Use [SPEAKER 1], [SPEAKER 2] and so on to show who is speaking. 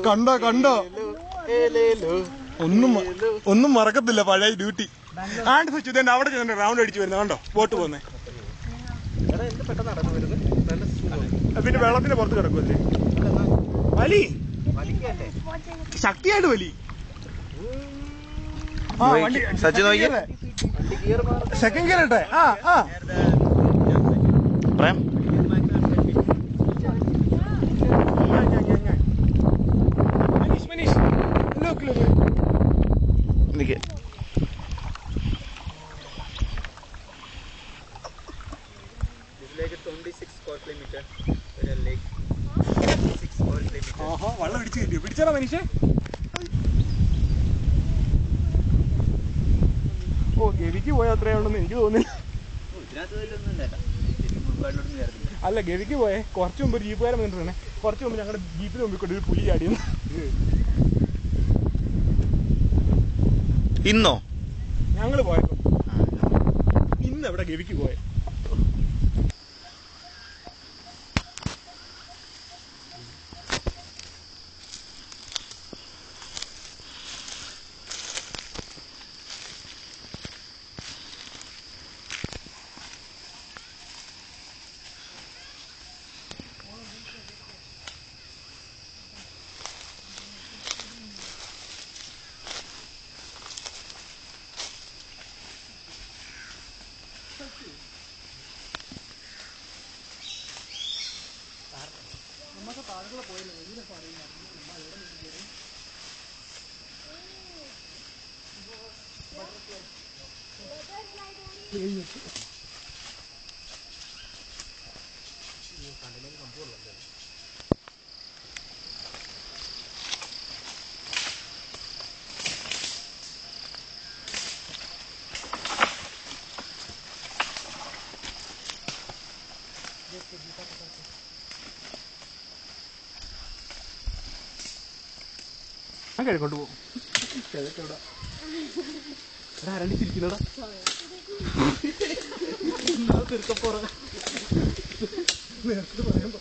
[SPEAKER 1] കണ്ടോ കണ്ടോ, ഒന്നും മറക്കത്തില്ല പഴയ ഡ്യൂട്ടി. ആണ്ട് സച്ചു തന്നെ അവിടെ ചെന്ന് റൗണ്ട് അടിച്ചു വരുന്നത് കണ്ടോ, ബോട്ട് പോകുന്നേ. പിന്നെ വെള്ളത്തിന്റെ പുറത്ത് കിടക്കുമല്ലേ, വലി ശക്തിയായിട്ട് വലി. സെക്കൻഡ് ഗിയർ ഇട്ടെ. വെള്ളം പിടിച്ചു കിട്ടിയോ, പിടിച്ചാലോ മനുഷ്യ. ഓ ഗവിക്ക് പോയ അത്രയുണ്ടെന്ന് എനിക്ക് തോന്നുന്നില്ല. അല്ല ഗവിക്ക് പോയേ കുറച്ചു മുമ്പ് ജീപ്പുകാരൻ വന്നിട്ടാണ്. കുറച്ചു മുമ്പ് ഞങ്ങളുടെ ജീപ്പിന് മുമ്പിൽ കൊണ്ട് ഒരു പുലി ചാടിയെന്ന്.
[SPEAKER 2] ഇന്നോ
[SPEAKER 1] ഞങ്ങള് പോയപ്പോ, ഇന്ന് എവിടെ ഗവിക്ക് പോയെ. നമുക്ക് താഴെ പോയില്ല, വലിയ പറയുന്നത് ഞാൻ കഴിക്കൊണ്ട് പോകും. കിഴക്കെവിടെ ആരാണ്ട് ചിരിക്കുന്നടാ. നേരത്തെ പറയാൻ